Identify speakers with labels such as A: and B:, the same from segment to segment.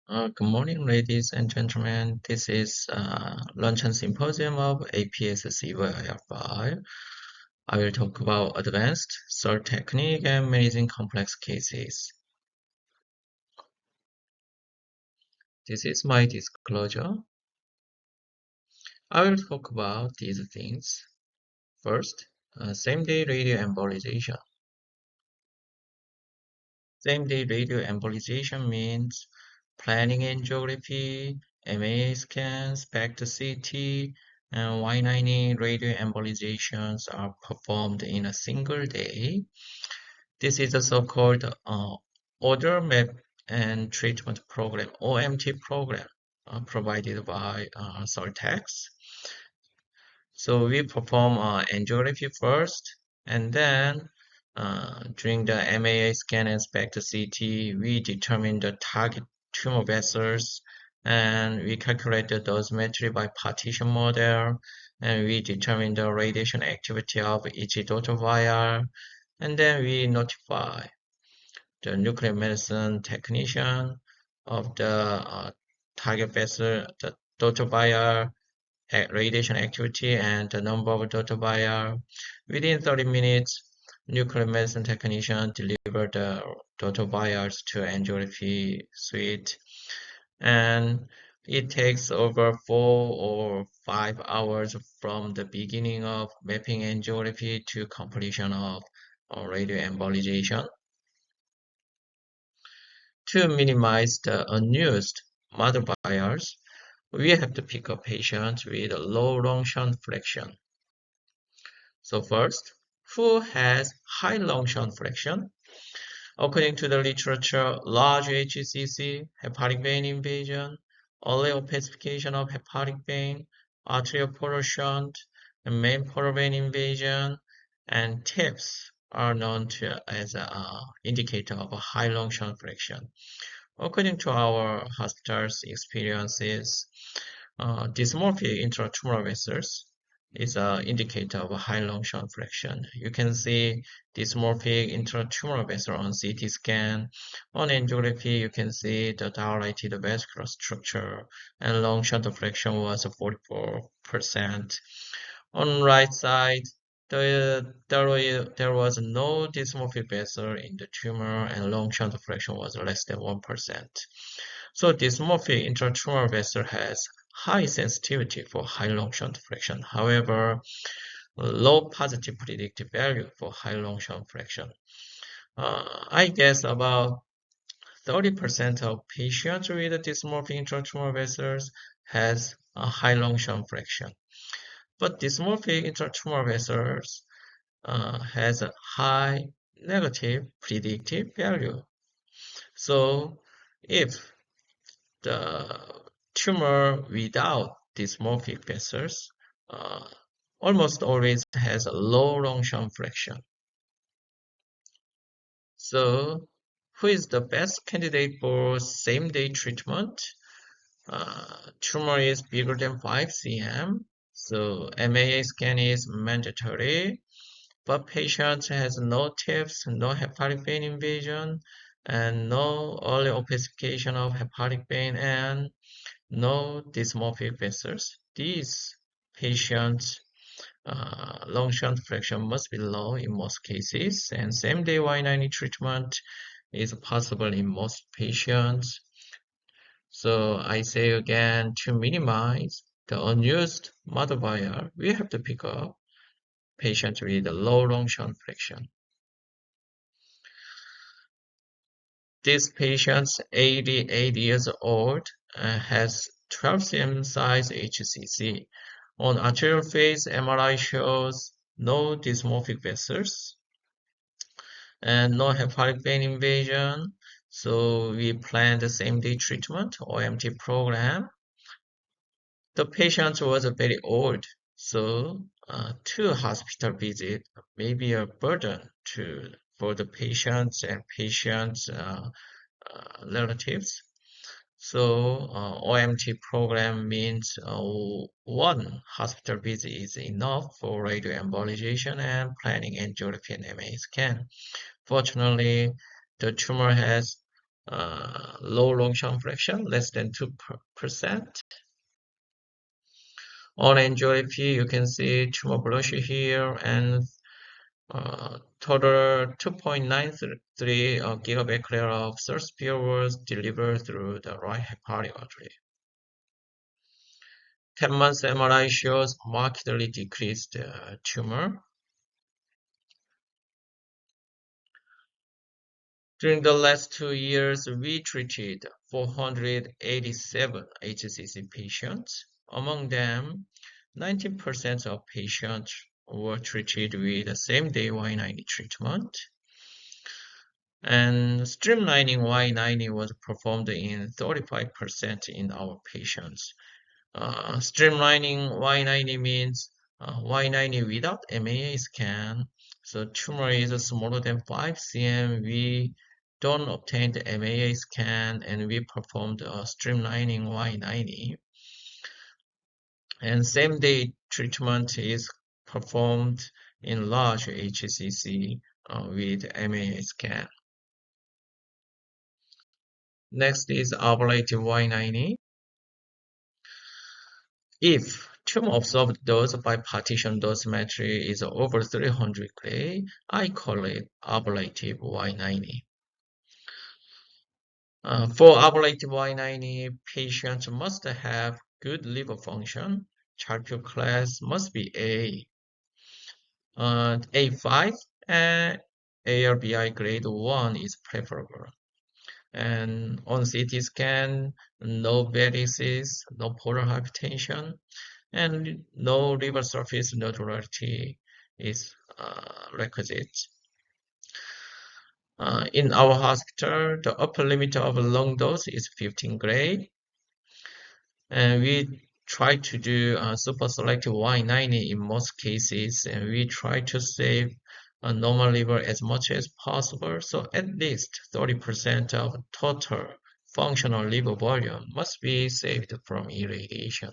A: Good morning, ladies and gentlemen. This is Luncheon Symposium of APSCVIR. I will talk about advanced search technique and managing complex cases. This is my disclosure. I will talk about these things. First, same-day radio embolization. Same-day radio embolization means planning angiography, MAA scans, SPECT-CT, and Y-90 radio embolizations are performed in a single day. This is a so-called Order Map and Treatment Program, OMT program, provided by Soltex. So we perform angiography first, and then during the MAA scan and SPECT-CT, we determine the target tumor vessels, and we calculate the dosimetry by partition model, and we determine the radiation activity of each daughter vial, and then we notify the nuclear medicine technician of the target vessel, the daughter vial, radiation activity, and the number of daughter vial. Within 30 minutes, nuclear medicine technician delivered the daughter vials to angiography suite, and it takes over 4 or 5 hours from the beginning of mapping angiography to completion of radio embolization. To minimize the unused mother vials, we have to pick a patient with a low long-shunt fraction. So first, who has high long-shunt fraction? According to the literature, large HCC, hepatic vein invasion, early opacification of hepatic vein, arterial portal shunt, and main portal vein invasion, and TIPS are known as an indicator of a high long-shunt fraction. According to our hospital's experiences, dysmorphic intratumoral vessels is an indicator of a high long-shunt fraction. You can see dysmorphic intratumoral vessel on CT scan. On angiography, you can see the dilated vascular structure, and long-shunt fraction was 44%. On right side, there was no dysmorphic vessel in the tumor, and long-shunt fraction was less than 1%. So dysmorphic intratumoral vessel has high sensitivity for high long-shunt fraction. However, low positive predictive value for high long-shunt fraction. I guess about 30% of patients with dysmorphic intratumoral vessels has a high long-shunt fraction. But dysmorphic intratumoral vessels has a high negative predictive value. So if the tumor without dysmorphic vessels almost always has a low long-shunt fraction. So who is the best candidate for same-day treatment? Tumor is bigger than 5 cm, so MAA scan is mandatory, but patient has no TIPS, no hepatic vein invasion, and no early opacification of hepatic vein, and no dysmorphic vessels. These patients' long-shunt fraction must be low in most cases, and same-day Y-90 treatment is possible in most patients. So I say again, to minimize the unused mother vial, we have to pick up patients with a low long-shunt fraction. This patient, 88 years old, has 12 cm size HCC. On arterial phase, MRI shows no dysmorphic vessels and no hepatic vein invasion. So we planned the same-day treatment, OMT program. The patient was very old, so 2 hospital visits may be a burden for the patients and patients' relatives. So OMT program means 1 hospital visit is enough for radio embolization and planning angiography and MAA scan. Fortunately, the tumor has low Longchamp fraction, less than 2%. On angiography, you can see tumor velocity here and total 2.93 gigabecquerel of APSCVIR was delivered through the right hepatic artery. 10 months MRI shows markedly decreased tumor. During the last 2 years, we treated 487 HCC patients. Among them, 19% of patients were treated with the same-day Y-90 treatment. And streamlining Y-90 was performed in 35% in our patients. Streamlining Y-90 means Y-90 without MAA scan. So tumor is smaller than 5 cm. We don't obtain the MAA scan and we performed streamlining Y-90. And same day treatment is performed in large HCC with MAA scan. Next is ablative Y-90. If tumor observed dose by partition dosimetry is over 300 gray, I call it ablative Y-90. For ablative Y-90, patients must have good liver function. Charpio class must be A. A5 and ARBI grade 1 is preferable. And on CT scan, no varices, no portal hypertension, and no liver surface nodularity is requisite. In our hospital, the upper limit of lung dose is 15 gray, and we try to do super selective Y-90 in most cases, and we try to save normal liver as much as possible. So at least 30% of total functional liver volume must be saved from irradiation.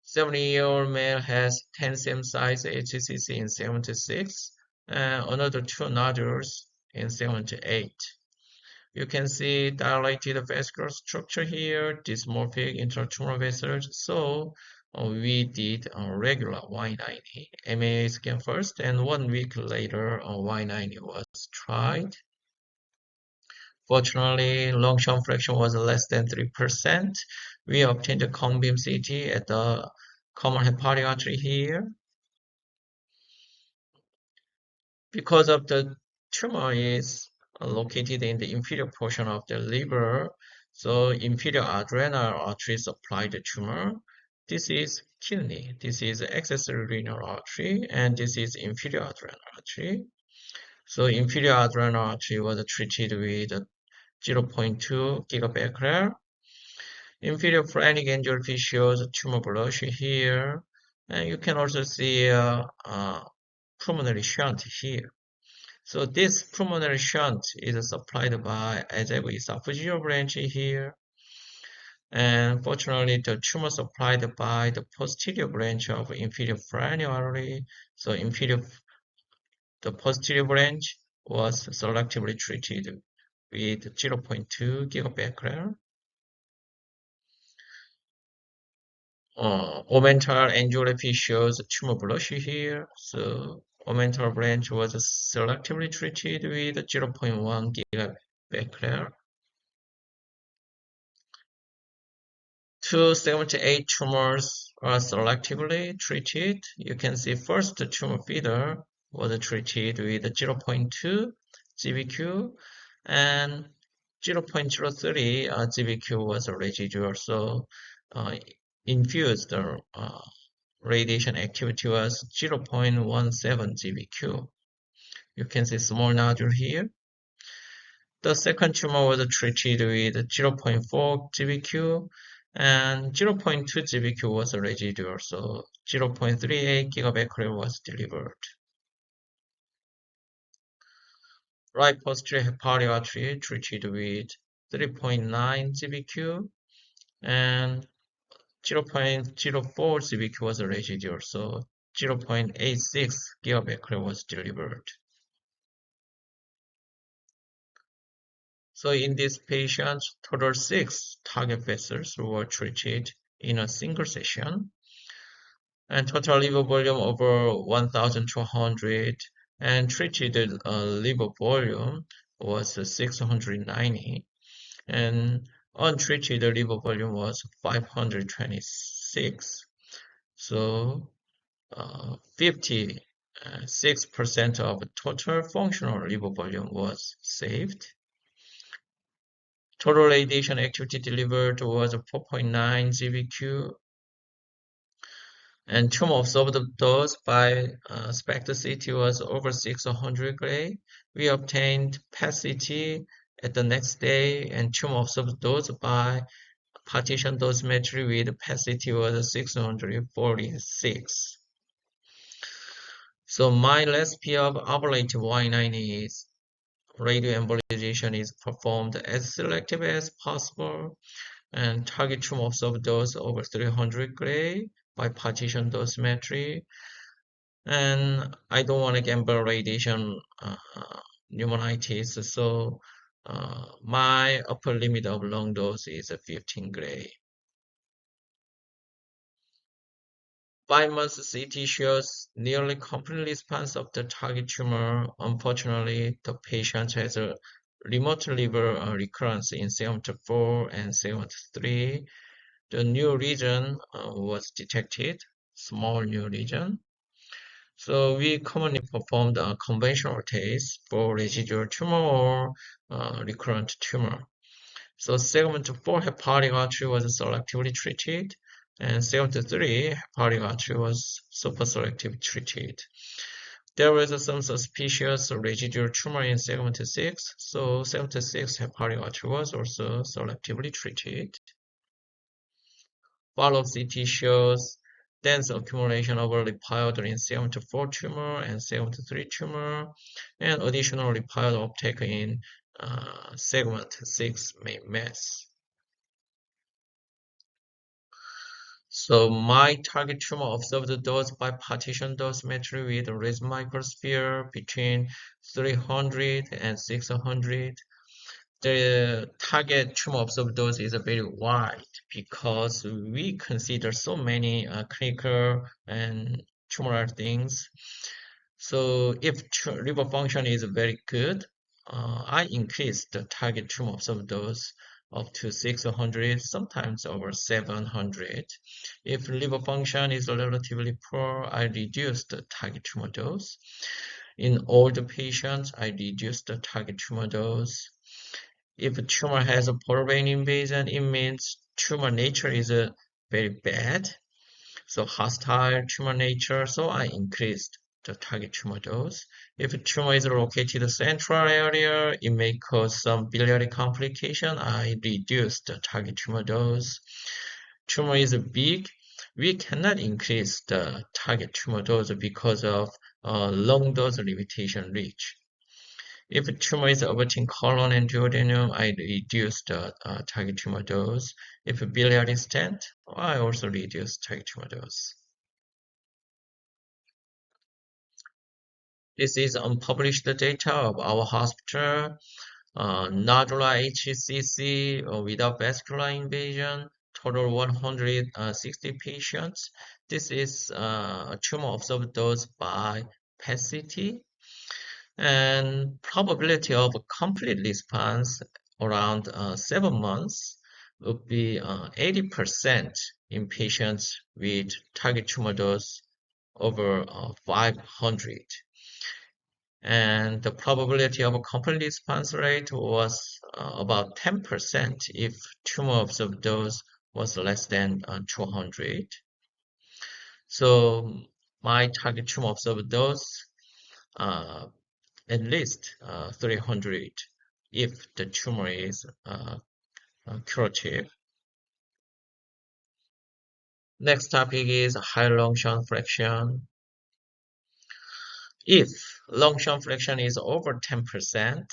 A: 70-year-old male has 10 cm size HCC in 76, and another 2 nodules in 78. You can see dilated vascular structure here, dysmorphic intratumoral vessels. So we did a regular Y-90 MAA scan first, and 1 week later Y-90 was tried. Fortunately, Longchamp fraction was less than 3%. We obtained a cone beam CT at the common hepatic artery here. Because of the tumor is located in the inferior portion of the liver, so inferior adrenal artery supply the tumor. This is kidney, this is accessory renal artery, and this is inferior adrenal artery. So inferior adrenal artery was treated with 0.2 gigabecquerel. Inferior phrenic angiography shows tumor velocity here, and you can also see a pulmonary shunt here. So this pulmonary shunt is supplied by esophageal branch here, and fortunately the tumor supplied by the posterior branch of inferior phrenic artery. So the posterior branch was selectively treated with 0.2 gigabecquerel. Omental angiography shows tumor velocity here. So omental branch was selectively treated with 0.1 gigabecquerel. 278 tumors are selectively treated. You can see first the tumor feeder was treated with 0.2 GBQ and 0.03 GBQ was residual. So infused radiation activity was 0.17 GBQ. You can see small nodule here. The second tumor was treated with 0.4 GBQ and 0.2 GBQ was residual, so 0.38 gigabecquerel was delivered. Right posterior hepatic artery treated with 3.9 GBQ and 0.04 GBQ was residual, so 0.86 gigabecquerel was delivered. So in these patients, total 6 target vessels were treated in a single session, and total liver volume over 1,200, and treated liver volume was 690, and untreated liver volume was 526. So 56% of total functional liver volume was saved. Total radiation activity delivered was 4.9 GBq, and tumor observed dose by SPECT-CT was over 600 gray. We obtained PET-CT at the next day, and tumor observed dose by partition dosimetry with PET-CT was 646. So my recipe of ablative Y-90 is radioembolization is performed as selective as possible, and target tumor observed dose over 300 gray by partition dosimetry. And I don't want to gamble radiation pneumonitis, so my upper limit of lung dose is 15 gray. 5 months CT shows nearly complete response of the target tumor. Unfortunately, the patient has a remote liver recurrence in segment 4 and segment 3. The new lesion was detected, small new lesion. So we commonly performed a conventional test for residual tumor or recurrent tumor. So segment 4 hepatic artery was selectively treated, and segment 3 hepatic artery was super selectively treated. There was some suspicious residual tumor in segment 6, so segment 6 hepatic artery was also selectively treated. Follow-up CT shows dense accumulation of lipid in segment 4 tumor and segment 3 tumor, and additional lipid uptake in segment 6 main mass. So my target tumor observed dose by partition dosimetry with laser microsphere between 300 and 600. The target tumor observed dose is very wide because we consider so many clinical and tumoral things. So if liver function is very good, I increase the target tumor observed dose up to 600, sometimes over 700. If liver function is relatively poor, I reduce the target tumor dose. In older patients, I reduce the target tumor dose. If a tumor has a portal vein invasion, it means tumor nature is very bad. So hostile tumor nature, so I increased the target tumor dose. If a tumor is located in the central area, it may cause some biliary complication. I reduce the target tumor dose. Tumor is big. We cannot increase the target tumor dose because of lung dose limitation reach. If a tumor is abutting colon and duodenum, I reduce the target tumor dose. If a biliary stent, I also reduce target tumor dose. This is unpublished data of our hospital. Nodular HCC without vascular invasion, total 160 patients. This is a tumor observed dose by PET-CT, and probability of a complete response around 7 months would be 80% in patients with target tumor dose over 500. And the probability of a complete response rate was about 10% if tumor observed dose was less than 200. So my target tumor observed dose at least 300 if the tumor is curative. Next topic is high Luncheon fraction. If Luncheon fraction is over 10%,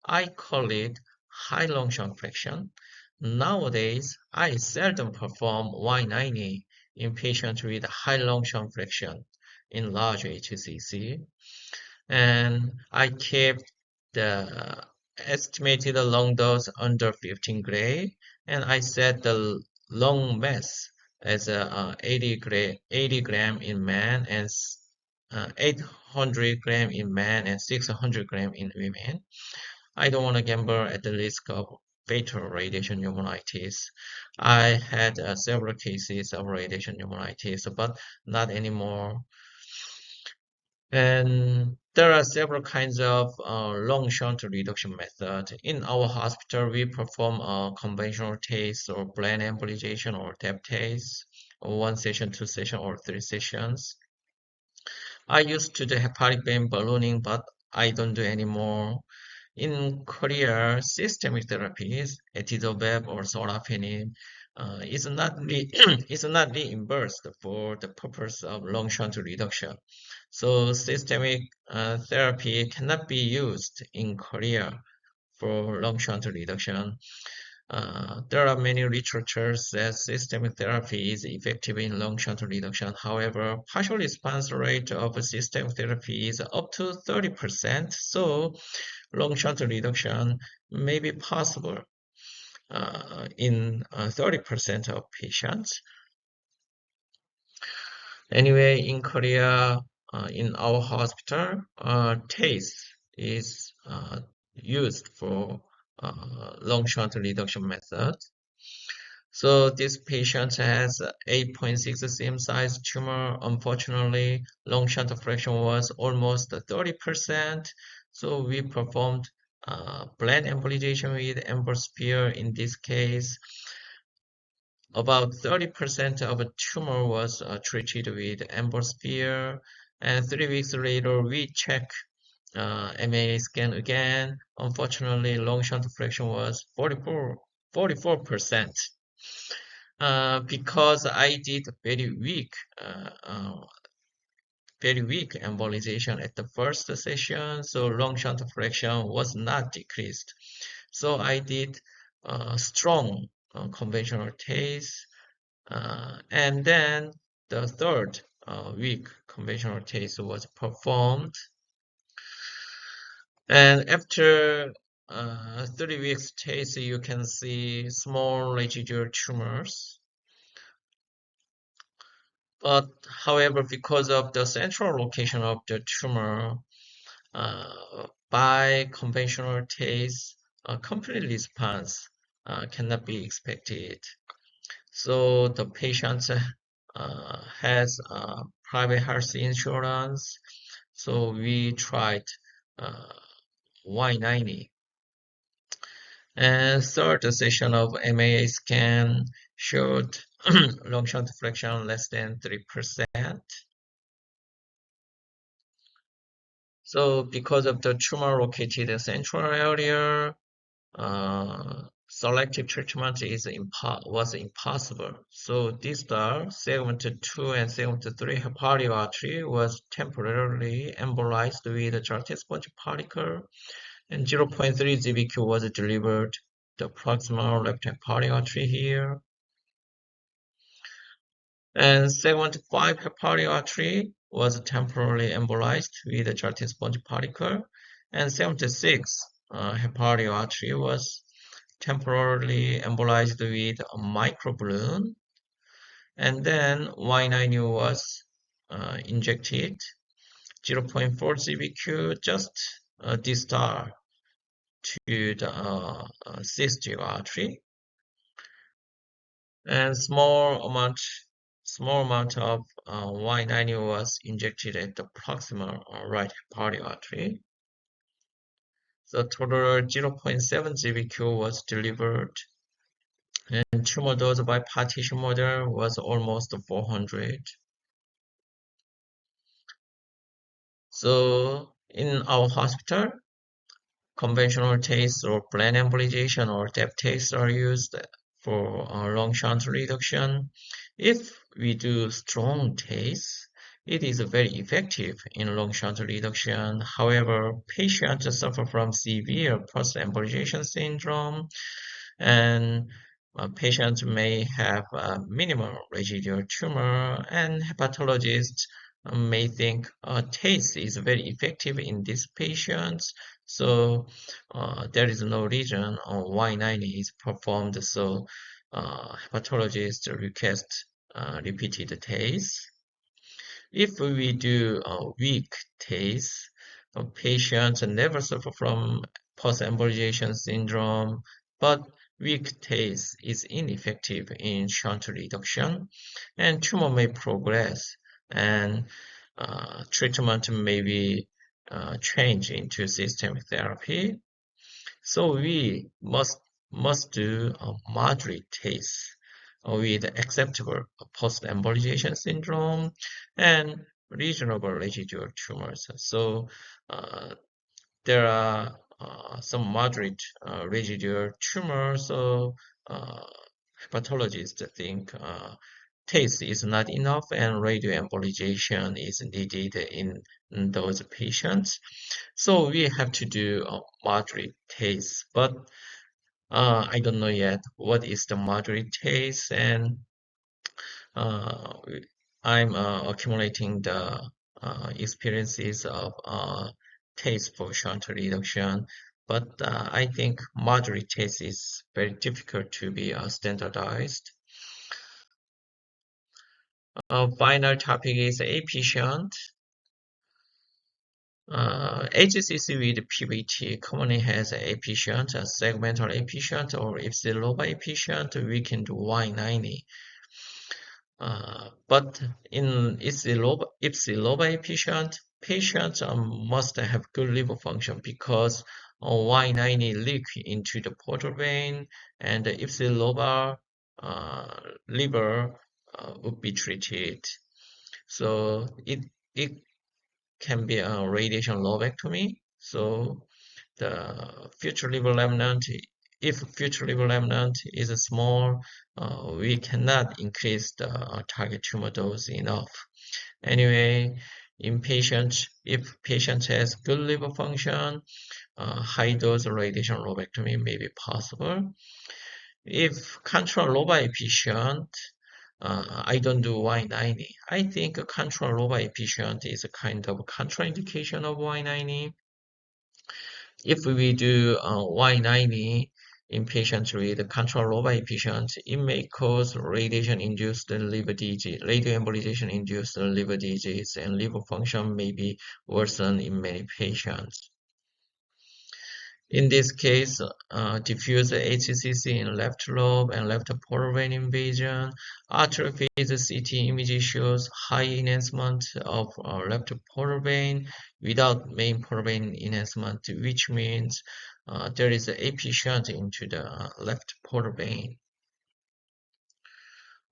A: I call it high Luncheon fraction. Nowadays, I seldom perform Y-90 in patients with high Luncheon fraction in large HCC, and I keep the estimated lung dose under 15 gray, and I set the lung mass as 80 gram in man and 800 gram in men and 600 gram in women. I don't want to gamble at the risk of fatal radiation pneumonitis. I had several cases of radiation pneumonitis, but not anymore. And there are several kinds of lung shunt reduction method. In our hospital, we perform a conventional TACE or blend embolization or TAP TACE, one session, two session, or three sessions. I used to do hepatic vein ballooning, but I don't do anymore. In Korea, systemic therapies, etidobep or sorafenib, is not is not reimbursed for the purpose of lung shunt reduction. So systemic therapy cannot be used in Korea for lung shunt reduction. There are many literatures that systemic therapy is effective in lung shunt reduction. However, partial response rate of systemic therapy is up to 30%. So lung shunt reduction may be possible in 30% of patients. Anyway, in Korea, in our hospital, TACE is used for lung shunt reduction method. So this patient has 8.6 cm size tumor. Unfortunately, lung shunt fraction was almost 30%. So we performed blend embolization with APSCVIR. In this case, about 30% of a tumor was treated with APSCVIR. And 3 weeks later, we check MAA scan again. Unfortunately, lung shunt fraction was 44%. Because I did very weak embolization at the first session, so lung shunt fraction was not decreased. So I did strong conventional TACE, and then the third weak conventional TACE was performed. And after 3 weeks TACE, you can see small residual tumors. But however, because of the central location of the tumor, by conventional TACE, a complete response cannot be expected. So the patient has private health insurance. So we tried Y-90. And third session of MAA scan showed lung shunt fraction less than 3%. So because of the tumor located in central area, selective treatment was impossible. So distal segment 2 and segment 3 hepatic artery was temporarily embolized with a gelatin sponge particle, and 0.3 GBQ was delivered the proximal left hepatic artery here. And segment 5 hepatic artery was temporarily embolized with a gelatin sponge particle, and segment 6 hepatic artery was temporarily embolized with a microballoon, and then Y-90 was injected 0.4 GBQ just distal to the cystic artery, and small amount of Y-90 was injected at the proximal right hepatic artery. The total 0.7 GBQ was delivered, and tumor dose by partition model was almost 400. So in our hospital, conventional TACE or blend embolization or TAP TACE are used for lung shunt reduction. If we do strong TACE, it is very effective in lung shunt reduction. However, patients suffer from severe post-embolization syndrome, and patients may have minimal residual tumor, and hepatologists may think TACE is very effective in these patients, so there is no reason Y-90 is performed, so hepatologists request repeated TACE. If we do a weak TACE, patients never suffer from post-embolization syndrome, but weak TACE is ineffective in shunt reduction, and tumor may progress, and treatment may be changed into systemic therapy. So we must do a moderate TACE with acceptable post-embolization syndrome and reasonable residual tumors. So uh, there are some moderate residual tumors, so uh, hepatologists think TACE is not enough and radioembolization is needed in those patients. So we have to do a moderate TACE, but I don't know yet what is the moderate TACE, and uh, I'm accumulating the experiences of TACE for shunt reduction, but I think moderate TACE is very difficult to be standardized. Final topic is AP shunt. HCC with PVT commonly has AP shunt, a segmental AP shunt, or if AP shunt, we can do Y-90. But in Ipsiloba AP shunt, patients must have good liver function because Y-90 leak into the portal vein, and the Ipsiloba liver would be treated. So it can be a radiation lobectomy. So the future liver remnant, if future liver remnant is small, we cannot increase the target tumor dose enough. Anyway, in patients, if patient has good liver function, high dose radiation lobectomy may be possible. If control lobar efficient, I don't do Y-90. I think control lobar efficient is a kind of contraindication of Y-90. If we do Y-90 in patients with control lobar efficient, it may cause radiation-induced liver disease, radioembolization-induced liver disease, and liver function may be worsened in many patients. In this case, diffuse HCC in left lobe and left portal vein invasion. Arterial phase CT image shows high enhancement of left portal vein without main portal vein enhancement, which means there is an AP shunt into the left portal vein.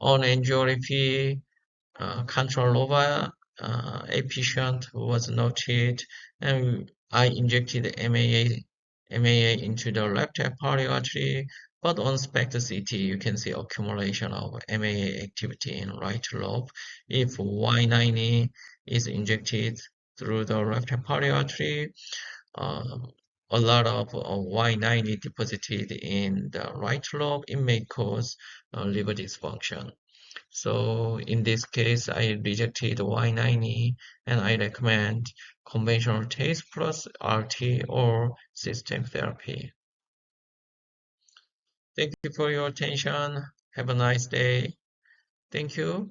A: On angiography, control over AP shunt was noted, and I injected MAA into the left hepatic artery, but on SPECT CT you can see accumulation of MAA activity in right lobe. If Y-90 is injected through the left hepatic artery, a lot of Y-90 deposited in the right lobe, it may cause liver dysfunction. So in this case, I rejected Y-90 and I recommend conventional TACE plus RT or systemic therapy. Thank you for your attention. Have a nice day. Thank you.